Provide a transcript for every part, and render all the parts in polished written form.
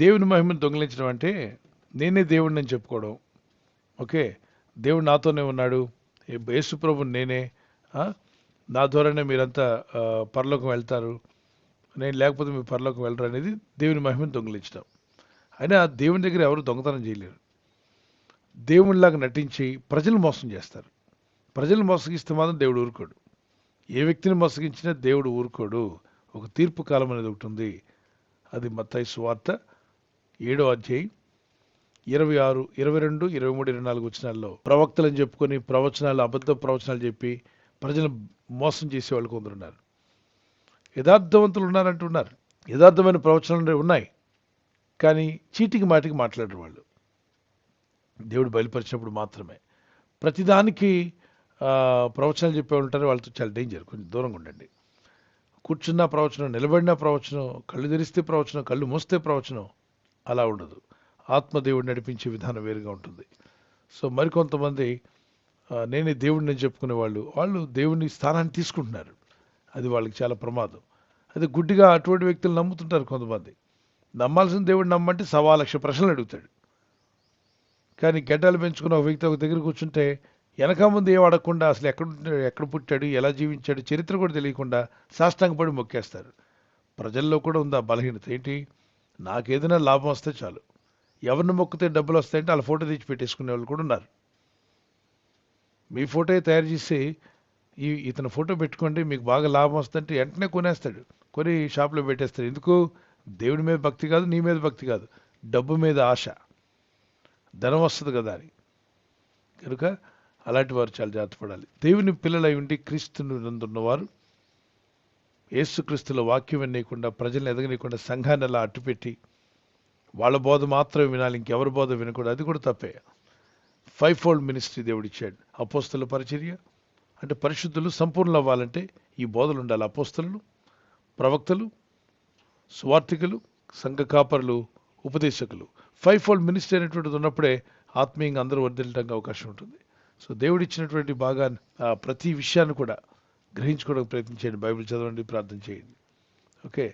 దేవుని మహిమను దొంగిలించడం అంటే నేనే దేవుడిని అని చెప్పుకోవడం. ఓకే, దేవుడు నాతోనే ఉన్నాడు, యేసు ప్రభుని నేనే, ఆ, నా ద్వారానే మీరంతా పరలోకం వెళ్తారు, నేను లేకపోతే మీరు పరలోకం వెళ్ళరు అనేది దేవుని మహిమను దొంగిలించడం. అయినా దేవుని దగ్గర ఎవరు దొంగతనం చేయలేరు. దేవునిలాగా నటించి ప్రజలు మోసం చేస్తారు. ప్రజలు మోసగిస్తే మాత్రం దేవుడు ఊరుకోడు. ఏ వ్యక్తిని మోసగించినా దేవుడు ఊరుకోడు. ఒక తీర్పు కాలం అనేది ఒకటి ఉంది. అది మత్తయి సువార్త 7వ అధ్యాయం 26, 22, 23, 24 వచనాల్లో ప్రవక్తలని చెప్పుకొని ప్రవచనాలు, అబద్ధ ప్రవచనాలు చెప్పి ప్రజలు మోసం చేసే వాళ్ళు కొందరున్నారు. యథార్థవంతులు ఉన్నారంటున్నారు, యథార్థమైన ప్రవచనాలు ఉన్నాయి, కానీ చీటికి మాటికి మాట్లాడరు వాళ్ళు. దేవుడు బయలుపరిచినప్పుడు మాత్రమే. ప్రతిదానికి ప్రవచనాలు చెప్పేవాళ్ళు ఉంటారు, వాళ్ళతో చాలా డేంజర్, కొంచెం దూరంగా ఉండండి. కూర్చున్న ప్రవచనం, నిలబడిన ప్రవచనం, కళ్ళు తెరిస్తే ప్రవచనం, కళ్ళు మూస్తే ప్రవచనం, అలా ఉండదు. ఆత్మదేవుడు నడిపించే విధానం వేరుగా ఉంటుంది. సో మరికొంతమంది నేనే దేవుడిని చెప్పుకునే వాళ్ళు దేవుని స్థానాన్ని తీసుకుంటున్నారు. అది వాళ్ళకి చాలా ప్రమాదం. అది గుడ్డిగా అటువంటి వ్యక్తులు నమ్ముతుంటారు కొంతమంది. నమ్మాల్సిన దేవుడు నమ్మంటే 1,000,000 ప్రశ్నలు అడుగుతాడు. కానీ గడ్డలు పెంచుకున్న ఒక వ్యక్తి ఒక దగ్గర కూర్చుంటే వెనక ముందు ఏం అడగకుండా అసలు ఎక్కడ పుట్టాడు, ఎలా జీవించాడు, చరిత్ర కూడా తెలియకుండా సాష్టాంగపడి మొక్కేస్తారు. ప్రజల్లో కూడా ఉంది ఆ బలహీనత. ఏంటి, నాకేదైనా లాభం వస్తే చాలు, ఎవరిని మొక్కితే డబ్బులు వస్తాయంటే వాళ్ళ ఫోటో తెచ్చి పెట్టేసుకునే వాళ్ళు కూడా ఉన్నారు. మీ ఫోటో తయారు చేసి ఇతని ఫోటో పెట్టుకోండి మీకు బాగా లాభం వస్తుందంటే వెంటనే కొనేస్తాడు, కొని షాప్లో పెట్టేస్తాడు. ఎందుకు? దేవుడి మీద భక్తి కాదు, నీ మీద భక్తి కాదు, డబ్బు మీద ఆశ, ధనం వస్తుంది కదా అని. కనుక అలాంటి వారు చాలా జాగ్రత్త పడాలి. దేవుని పిల్లలై ఉండి క్రీస్తుని నందున్నవారు యేసుక్రీస్తుల వాక్యం వినేయకుండా, ప్రజలను ఎదగనీయకుండా సంఘాన్ని అలా అట్టుపెట్టి వాళ్ళ బోధ మాత్రమే వినాలి, ఇంకెవరి బోధ వినకూడదు. అది కూడా తప్పే. 5-fold మినిస్ట్రీ దేవుడు ఇచ్చాడు. అపోస్తల పరిచర్య అంటే పరిశుద్ధులు సంపూర్ణులు అవ్వాలంటే ఈ బోధలు ఉండాలి. అపోస్తలు, ప్రవక్తలు, సువార్థికులు, సంఘ కాపరులు, ఉపదేశకులు. 5-fold మినిస్ట్రీ అనేటువంటిది ఉన్నప్పుడే ఆత్మీయంగా అందరూ వర్ధిల్లడానికి అవకాశం ఉంటుంది. సో దేవుడిచ్చినటువంటి భాగాన్ని, ప్రతి విషయాన్ని కూడా గ్రహించుకోవడానికి ప్రయత్నించండి. బైబిల్ చదవండి, ప్రార్థన చేయండి. ఓకే.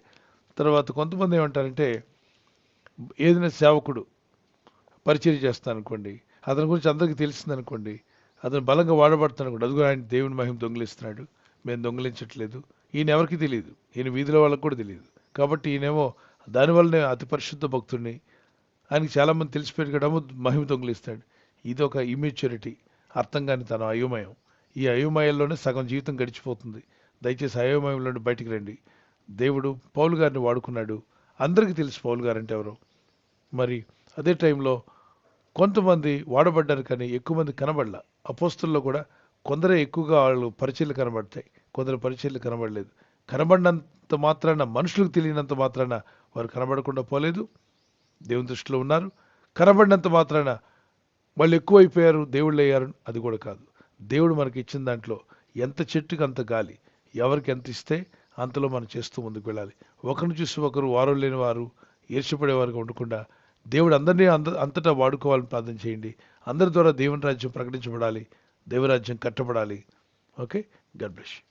తర్వాత కొంతమంది ఏమంటారంటే, ఏదైనా సేవకుడు పరిచయం చేస్తాను అనుకోండి, అతని గురించి అందరికీ తెలిసింది అనుకోండి, అతను బలంగా వాడబడుతున్నాడు అనుకోండి, అదిగో ఆయన దేవుని మహిమ దొంగిలిస్తున్నాడు, మేము దొంగిలించట్లేదు, ఈయన ఎవరికి తెలియదు, ఈయన వీధిలో వాళ్ళకి కూడా తెలియదు, కాబట్టి ఈయనేమో దానివల్లనే అతి పరిశుద్ధ భక్తుడిని, ఆయనకి చాలామంది తెలిసిపోయాడు కదా మహిమ దొంగిలిస్తాడు. ఇది ఒక ఇమ్మెచ్యూరిటీ, అర్థం కాని తన అయోమయం. ఈ అయోమయంలోనే సగం జీవితం గడిచిపోతుంది. దయచేసి అయోమయంలో బయటికి రండి. దేవుడు పౌలు గారిని వాడుకున్నాడు, అందరికీ తెలుసు పౌలు గారు అంటే ఎవరో. మరి అదే టైంలో కొంతమంది వాడబడ్డారు, కానీ ఎక్కువ మంది కనబడలా. అపోస్తుల్లో కూడా కొందరే ఎక్కువగా వాళ్ళు పరిచయలు కనబడతాయి, కొందరు పరిచయలు కనబడలేదు. కనబడినంత మాత్రాన, మనుషులకు తెలియనంత మాత్రాన వారు కనబడకుండా పోలేదు, దేవుని దృష్టిలో ఉన్నారు. కనబడినంత మాత్రాన వాళ్ళు ఎక్కువైపోయారు, దేవుళ్ళు అయ్యారు, అది కూడా కాదు. దేవుడు మనకి ఇచ్చిన దాంట్లో ఎంత చెట్టుకి అంత గాలి, ఎవరికి ఎంత ఇస్తే అంతలో మనం చేస్తూ ముందుకు వెళ్ళాలి. ఒకరిని చూసి ఒకరు వారు లేని వారు, ఈర్ష్యపడేవారుగా ఉండకుండా దేవుడు అందరినీ అంతటా వాడుకోవాలని ప్రార్థన చేయండి. అందరి ద్వారా దేవుని రాజ్యం ప్రకటించబడాలి, దైవరాజ్యం కట్టబడాలి. Okay, God bless you.